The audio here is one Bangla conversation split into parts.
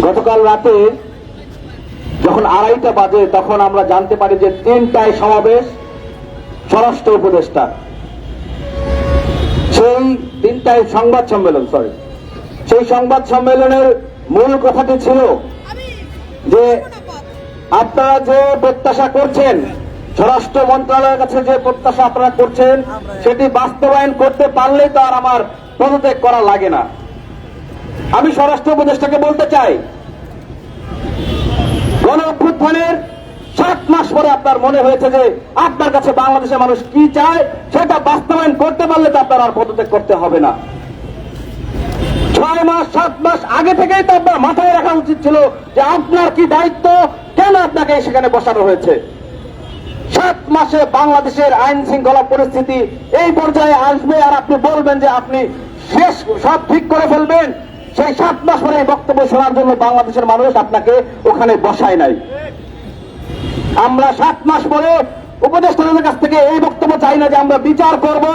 গতকাল রাতে যখন 2:30টা বাজে তখন আমরা জানতে পারি যে 3টায় সমাবেশ স্বরাষ্ট্র উপদেষ্টা। সেই 3টায় সংবাদ সম্মেলন, সেই সংবাদ সম্মেলনের মূল কথাটি ছিল যে আপনারা যে প্রত্যাশা করছেন, স্বরাষ্ট্র মন্ত্রণালয়ের কাছে যে প্রত্যাশা আপনারা করছেন সেটি বাস্তবায়ন করতে পারলেই তো আর আমার পদত্যাগ করা লাগে না। আমি স্বরাষ্ট্র উপদেষ্টাকে বলতে চাই, গণ অভ্যুত্থানের 7 মাস পরে আপনার মনে হয়েছে যে আপনার কাছে বাংলাদেশের মানুষ কি চায় সেটা বাস্তবায়ন করতে পারলে তো আপনার আর পদত্যাগ করতে হবে না। 6 মাস 7 মাস আগে থেকেই তো আপনার মাথায় রাখা উচিত ছিল যে আপনার কি দায়িত্ব, কেন আপনাকে সেখানে বসানো হয়েছে। 7 মাসে বাংলাদেশের আইন শৃঙ্খলা পরিস্থিতি এই পর্যায়ে আসবে আর আপনি বলবেন যে আপনি শেষ সব ঠিক করে ফেলবেন। সেই 7 মাস পরে এই বক্তব্য শোনার জন্য বাংলাদেশের মানুষ আপনাকে ওখানে বসায় নাই। আমরা 7 মাস পরে উপদেষ্টাদের কাছ থেকে এই বক্তব্য চাই না যে আমরা বিচার করব,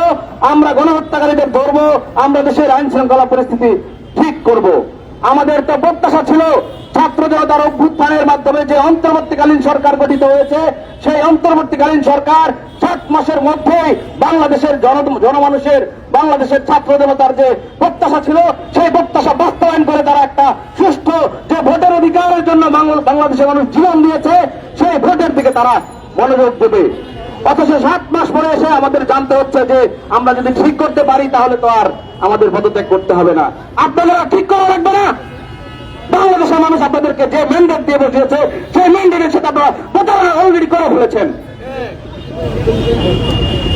আমরা গণহত্যাকারীদের ধরবো, আমরা দেশের আইন শৃঙ্খলা পরিস্থিতি ঠিক করব। আমাদের তো প্রত্যাশা ছিল ছাত্র জনতার অভ্যুত্থানের মাধ্যমে যে অন্তর্বর্তীকালীন সরকার গঠিত হয়েছে সেই অন্তর্বর্তীকালীন সরকার 7 মাসের মধ্যেই বাংলাদেশের জনমানুষের, বাংলাদেশের ছাত্র জনতার যে প্রত্যাশা ছিল সেই প্রত্যাশা বাস্তবায়ন করে তারা একটা সুষ্ঠু যে ভোটের অধিকারের জন্য বাংলাদেশের মানুষ জীবন দিয়েছে সেই ভোটের দিকে তারা মনোযোগ দেবে। অথচ 7 মাস পরে এসে আমাদের জানতে হচ্ছে যে আমরা যদি ঠিক করতে পারি তাহলে তো আর আমাদের পদত্যাগ করতে হবে না। আপনারা ঠিক করা লাগবে না। বাংলাদেশের মানুষ আপনাদেরকে যে ম্যান্ডেট দিয়ে বসিয়েছে সেই ম্যান্ডেটের সাথে আপনারা প্রতারণা অলরেডি করে ফেলেছেন।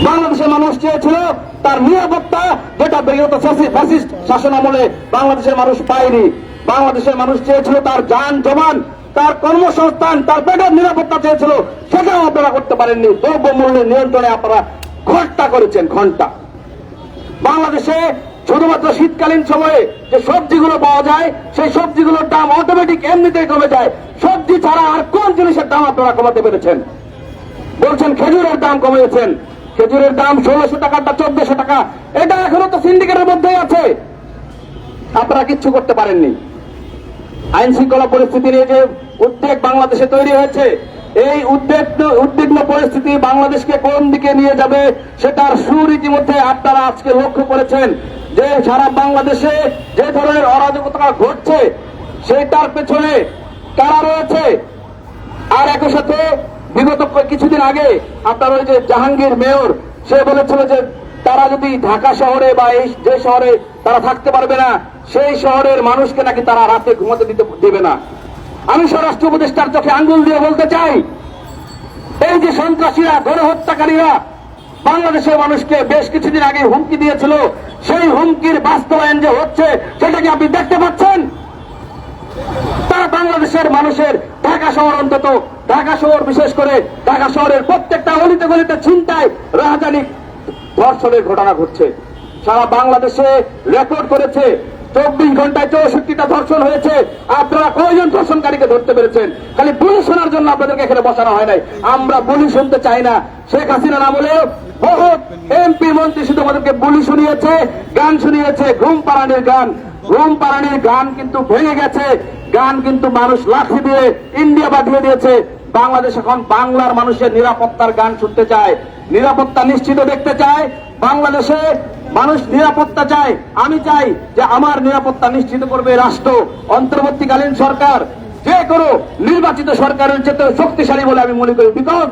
বাংলাদেশের মানুষ চেয়েছিল তার নিরাপত্তা, যেটা বিগত ফ্যাসিস্ট শাসন আমলে বাংলাদেশের মানুষ পায়নি। বাংলাদেশের মানুষ চেয়েছিল তার যান জমান, তার কর্মসংস্থান, তার পেটের নিরাপত্তা চেয়েছিল, সেটাও আপনারা করতে পারেননি। দ্রব্যমূল্যের নিয়ন্ত্রণে আপনারা ঘন্টা করেছেন, ঘন্টা। বাংলাদেশে শুধুমাত্র শীতকালীন সময়ে যে সবজিগুলো পাওয়া যায় সেই সবজিগুলোর দাম অটোমেটিক এমনিতেই কমে যায়। সবজি ছাড়া আর কোন জিনিসের দাম আপনারা কমাতে পেরেছেন? বলছেন খেজুরের দাম কমিয়েছেন, খেজুরের দাম 1600 টাকাটা 1400 টাকা, এটা এখনো তো সিন্ডিকেটের মধ্যেই আছে। আপনারা কিচ্ছু করতে পারেননি। আইন শৃঙ্খলা পরিস্থিতি নিয়ে যে উদ্বেগ বাংলাদেশে তৈরি হয়েছে, এই উদ্বিগ্ন পরিস্থিতি বাংলাদেশকে কোন দিকে নিয়ে যাবে সেটার সুর ইতিমধ্যে আপনারা আজকে লক্ষ্য করেছেন। যে সারা বাংলাদেশে যে ধরনের অরাজকতা ঘটছে সেটার পেছনে কারা রয়েছে। আর একই সাথে বিগত কিছুদিন আগে আপনার ওই যে জাহাঙ্গীর মেয়র, সে বলেছিল যে তারা যদি ঢাকা শহরে বা এই যে শহরে তারা থাকতে পারবে না সেই শহরের মানুষকে নাকি তারা রাতে ঘুমাতে দেবে না। আমি স্বরাষ্ট্র উপদেষ্টার চোখে আঙ্গুল দিয়ে বলতে চাই, এই যে সন্ত্রাসীরা, গণহত্যাকারীরা বাংলাদেশের মানুষকে বেশ কিছুদিন আগে হুমকি দিয়েছিল, সেই হুমকির বাস্তবায়ন যে হচ্ছে সেটা কি আপনি দেখতে পাচ্ছেন? তারা বাংলাদেশের মানুষের, ঢাকা শহর, অন্তত ঢাকা শহর বিশেষ করে ঢাকা শহরের প্রত্যেকটা অলিতে গলিতে ছিনতাই, রাজধানী ধর্ষণের ঘটনা ঘটছে। সারা বাংলাদেশে রেকর্ড করেছে 24 ঘন্টায় 64টা ধর্ষণ হয়েছে। আপনারা কয়জন ধর্ষণকারীকে ধরতে পেরেছেন? খালি বুলি শোনার জন্য আপনাদেরকে এখানে বসানো হয় নাই। আমরা বুলি শুনতে চাই না। শেখ হাসিনার আমলে বহুত এমপি মন্ত্রী শুধু আমাদেরকে বুলি শুনিয়েছে, গান শুনিয়েছে, ঘুম পাড়ানির গান। ঘুম পাড়ানির গান কিন্তু ভেঙে গেছে, গান কিন্তু মানুষ লাঠি দিয়ে ইন্ডিয়া পাঠিয়ে দিয়েছে। বাংলাদেশ এখন বাংলার মানুষের নিরাপত্তার গান শুনতে চায়, নিরাপত্তা নিশ্চিত দেখতে চায়। বাংলাদেশে মানুষ নিরাপত্তা চায়। আমি চাই যে আমার নিরাপত্তা নিশ্চিত করবে রাষ্ট্র, অন্তর্বর্তীকালীন সরকার, যে কোনো নির্বাচিত সরকারের চেয়ে শক্তিশালী বলে আমি মনে করি। বিকজ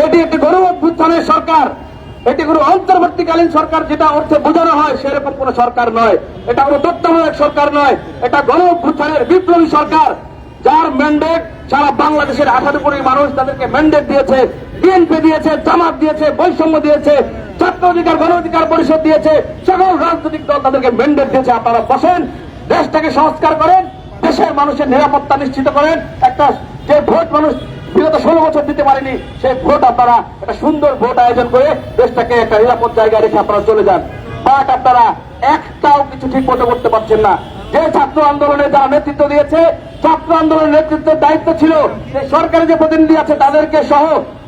এটি একটি গণ অভ্যুত্থানের সরকার, এটি কোনো অন্তর্বর্তীকালীন সরকার যেটা অর্থে বোঝানো হয় সেরকম কোন সরকার নয়। এটা কোনো তত্ত্বাবধায়ক সরকার নয়, এটা গণ অভ্যুত্থানের বিপ্লবী সরকার, যার ম্যান্ডেট সারা বাংলাদেশের 18 কোটি মানুষ তাদেরকে ম্যান্ডেট দিয়েছে। বিএনপি দিয়েছে, জামাত দিয়েছে, বৈষম্য দিয়েছে, ছাত্র অধিকার গণ অধিকার পরিষদ দিয়েছে, সকল রাজনৈতিক দল তাদেরকে ম্যান্ডেট দিয়েছে। আপনারা বসেন, দেশটাকে সংস্কার করেন, দেশের মানুষের নিরাপত্তা নিশ্চিত করেন। একটা যে ভোট মানুষ বিগত 16 বছর দিতে পারেনি সেই ভোট আপনারা একটা সুন্দর ভোট আয়োজন করে দেশটাকে একটা নিরাপদ জায়গায় রেখে আপনারা চলে যান। বাট আপনারা একটাও কিছু ঠিক মতো করতে পারছেন না। যে ছাত্র আন্দোলনে যারা নেতৃত্ব দিয়েছে, ছাত্র আন্দোলনের নেতৃত্বের দায়িত্ব ছিল যে সরকারের যে প্রতিনিধি আছে তাদেরকে সহ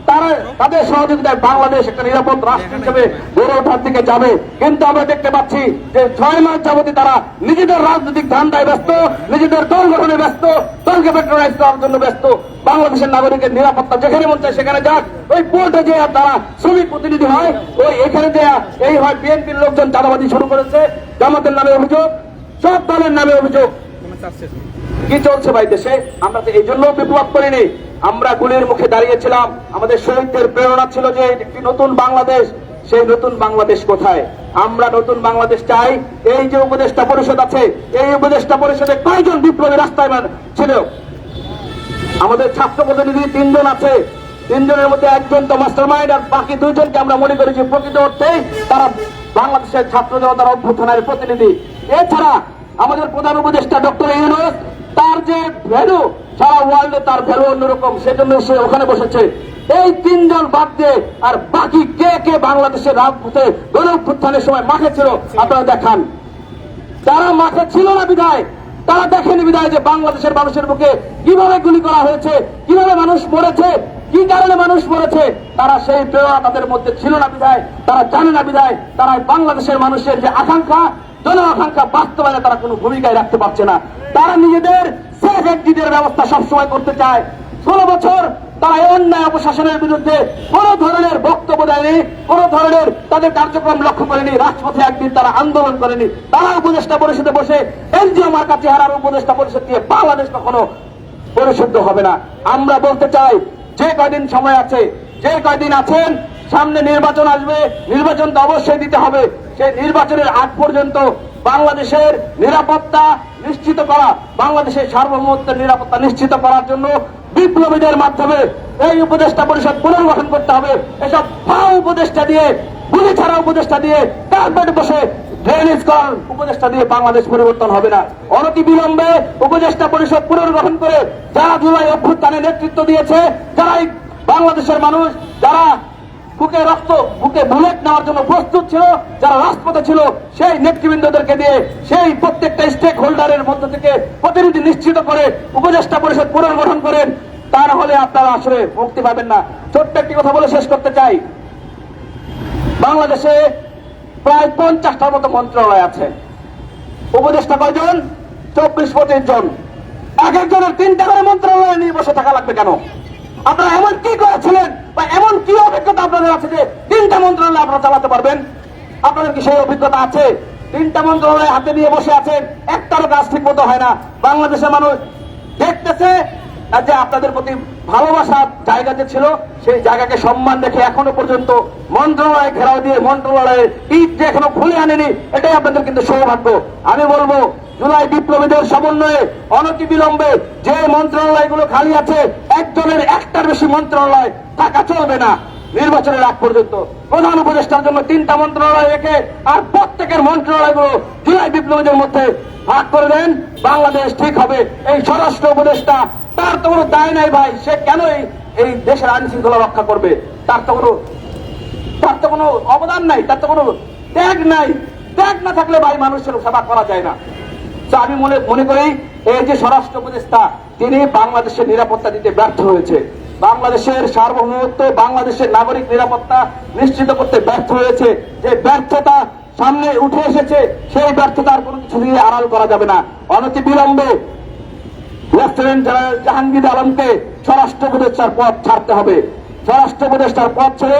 তারা তাদের সহযোগিতায় বাংলাদেশ একটা নিরাপদ রাষ্ট্র হিসেবে গড়ে ওঠার দিকে যাবে। কিন্তু আমরা দেখতে পাচ্ছি যে 6 মাস যাবতীয় তারা নিজেদের রাজনৈতিক ধান্দায় ব্যস্ত, নিজেদের দল গঠনে ব্যস্ত, দলকে প্যাট্রোনাইজ করার জন্য ব্যস্ত। বাংলাদেশের নাগরিকের নিরাপত্তা যেখানে মন চায় সেখানে যাক, ওই কোর্টে যে তারা শ্রমিক প্রতিনিধি হয়, ওই এখানে যে এই হয় বিএনপির লোকজন চাঁদাবাজি শুরু করেছে, জামাতের নামে অভিযোগ, সব দলের নামে অভিযোগ। কি চলছে ভাই দেশে? আমরা তো এই জন্য বিপ্লব করিনি, আমরা গুলির মুখে দাঁড়িয়েছিলাম। আমাদের শহীদদের প্রেরণা ছিল যে একটি নতুন বাংলাদেশ। সেই নতুন বাংলাদেশ কোথায়? আমরা নতুন বাংলাদেশ চাই। এই যে উপদেষ্টা পরিষদ আছে, এই উপদেষ্টা পরিষদে কয়জন বিপ্লবী রাস্তায় ছিল? আমাদের ছাত্র প্রতিনিধি 3 জন আছে, 3 জনের মধ্যে একজন তো মাস্টারমাইন্ড, আর বাকি 2 জনকে আমরা মনে করি যে প্রকৃত অর্থেই তারা বাংলাদেশের ছাত্র জনতার অভ্যুত্থানের প্রতিনিধি। এছাড়া আমাদের প্রধান উপদেষ্টা ডক্টর ইউনূস, তার যে ভ্যালু সারা ওয়ার্ল্ডে, তার ভ্যালু অন্যরকম, সেজন্য সে ওখানে বসেছে। এই 3 জন বাদ দিয়ে আর বাকি কে কে বাংলাদেশের রাজপথে গণ অভ্যুত্থানের সময় মাঠে ছিল আপনারা দেখান। তারা মাঠে ছিল না বিধায়, তারা দেখেনি বিধায় যে বাংলাদেশের মানুষের বুকে কিভাবে গুলি করা হয়েছে, কিভাবে মানুষ মরেছে, কি কারণে মানুষ মরেছে। তারা সেই প্রেরণা তাদের মধ্যে ছিল না বিধায়, তারা জানে না বিধায়, তারা বাংলাদেশের মানুষের যে আকাঙ্ক্ষা, জন আকাঙ্ক্ষা বাস্তবায়নে তারা কোনো ভূমিকায় রাখতে পারছে না। তারা নিজেদের সেফ এক্সিটের ব্যবস্থা সবসময় করতে চায়। 16 বছর তারা অন্যায় অপশাসনের বিরুদ্ধে কোন ধরনের বক্তব্য দেয়নি, কোন ধরনের তাদের কার্যক্রম লক্ষ্য করেনি। রাজপথে একদিন তারা আন্দোলন করেনি। তারা উপদেষ্টা পরিষদে বসে এনজিও মার্কা চেহারার উপদেষ্টা পরিষদ দিয়ে বাংলাদেশ কখনো পরিশুদ্ধ হবে না। আমরা বলতে চাই, যে কয়দিন সময় আছে, যে কয়দিন আছেন, সামনে নির্বাচন আসবে, নির্বাচন তো অবশ্যই দিতে হবে। সেই নির্বাচনের আগ পর্যন্ত বাংলাদেশের নিরাপত্তা নিশ্চিত করা, বাংলাদেশের সার্বভৌমত্বের নিরাপত্তা নিশ্চিত করার জন্য বিপ্লবীদের মাধ্যমে এই উপদেষ্টা পরিষদ পুনর্গঠন করতে হবে। এসব উপদেষ্টা দিয়ে, গুলি ছাড়া উপদেষ্টা দিয়ে, কার্পেটে বসে ড্রেনেজ করার উপদেষ্টা দিয়ে বাংলাদেশ পরিবর্তন হবে না। অনতি বিলম্বে উপদেষ্টা পরিষদ পুনর্গঠন করে যারা জুলাই অভ্যুত্থানে নেতৃত্ব দিয়েছে, যারা বাংলাদেশের মানুষ, যারা বুকে রক্ত, বুকে বুলেট নেওয়ার জন্য প্রস্তুত ছিল, যারা রাজপথে ছিল, সেই নেতৃবৃন্দদেরকে দিয়ে সেই প্রত্যেকটা স্টেক হোল্ডারের মধ্য থেকে প্রতিনিধি নিশ্চিত করে উপদেষ্টা পরিষদ পুনর্গঠন করেন। তা না হলে আপনারা আসলে মুক্তি পাবেন না। ছোট্ট একটি কথা বলে শেষ করতে চাই। বাংলাদেশে প্রায় 50টার মতো মন্ত্রণালয় আছে। উপদেষ্টা কয়জন? 24-25 জন। এক একজনের 3টা করে মন্ত্রণালয় নিয়ে বসে থাকা লাগবে কেন? আপনারা এমন কি করেছিলেন বা এমন কি অভিজ্ঞতা আপনাদের আছে যে 3টা মন্ত্রণালয় আপনারা চালাতে পারবেন? আপনাদের কি সেই অভিজ্ঞতা আছে? 3টা মন্ত্রণালয় হাতে নিয়ে বসে আছেন, একটারও কাজ ঠিক মতো হয় না। বাংলাদেশের মানুষ দেখতেছে যে আপনাদের প্রতি ভালোবাসার জায়গা যে ছিল, সেই জায়গাকে সম্মান রেখে এখনো পর্যন্ত মন্ত্রণালয় ঘেরাও দিয়ে মন্ত্রণালয়ের ইট যে এখনো খুলে আনেনি, এটাই আপনাদের কিন্তু সৌভাগ্য। আমি বলবো, জুলাই বিপ্লবীদের সমন্বয়ে অনতি বিলম্বে যে মন্ত্রণালয়গুলো খালি আছে, একজনের একটার বেশি মন্ত্রণালয় থাকা চলবে না নির্বাচনের আগ পর্যন্ত। প্রধান উপদেষ্টার জন্য 3টা মন্ত্রণালয় রেখে আর প্রত্যেকের মন্ত্রণালয়গুলো জুলাই বিপ্লবীদের মধ্যে ভাগ করে দেন, বাংলাদেশ ঠিক হবে। এই স্বরাষ্ট্র উপদেষ্টা, তার তো কোনো দায় নাই ভাই, সে কেন এই দেশের আইন শৃঙ্খলা রক্ষা করবে? তার তো কোনো অবদান নাই, তার তো কোনো ত্যাগ নাই। ত্যাগ না থাকলে ভাই মানুষের সেবা করা যায় না। আমি মনে করি এই যে স্বরাষ্ট্র উপদেষ্টা, তিনি বাংলাদেশের নিরাপত্তা দিতে ব্যর্থ হয়েছে। বাংলাদেশের সার্বভৌমত্ব, বাংলাদেশের নাগরিক নিরাপত্তা নিশ্চিত করতে ব্যর্থ হয়েছে। যে ব্যর্থতা সামনে উঠে এসেছে, সেই ব্যর্থতার কোনো কিছু দিয়ে আড়াল করা যাবে না। অনতি বিলম্বে লেফটেন্যান্ট জেনারেল জাহাঙ্গীর আলমকে স্বরাষ্ট্র উপদেষ্টার পদ ছাড়তে হবে। স্বরাষ্ট্র উপদেষ্টার পদ ছেড়ে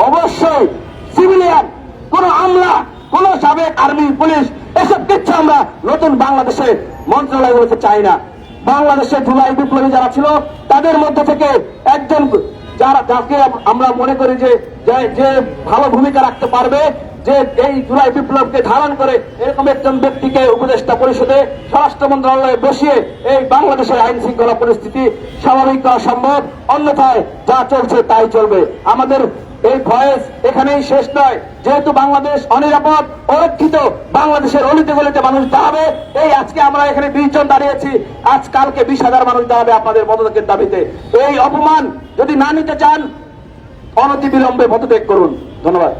অবশ্যই সিভিলিয়ান, কোন আমলা, কোন সাবেক আর্মি, পুলিশ, এসব কিছু আমরা নতুন বাংলাদেশে মন্ত্রণালয়গুলোতে চাই না। বাংলাদেশে জুলাই বিপ্লবী যারা ছিল, তাদের মধ্যে থেকে একজন যাকে আমরা মনে করি যে ভালো ভূমিকা রাখতে পারবে, যে এই জুলাই বিপ্লবকে ধারণ করে, এরকম একজন ব্যক্তিকে উপদেষ্টা পরিষদে স্বরাষ্ট্র মন্ত্রণালয়ে বসিয়ে এই বাংলাদেশের আইন শৃঙ্খলা পরিস্থিতি স্বাভাবিক করা সম্ভব। অন্যথায় যা চলছে তাই চলবে। আমাদের এই ভয়েস এখানেই শেষ নয়। যেহেতু বাংলাদেশ অনিরাপদ, অরক্ষিত, বাংলাদেশের অলিতে গলিতে মানুষ দাঁড়াবে। এই আজকে আমরা এখানে 20 জন দাঁড়িয়েছি, আজকালকে 20,000 মানুষ দাঁড়াবে আপনাদের পদত্যাগের দাবিতে। এই অপমান যদি না নিতে চান, অনতি বিলম্বে পদত্যাগ করুন। ধন্যবাদ।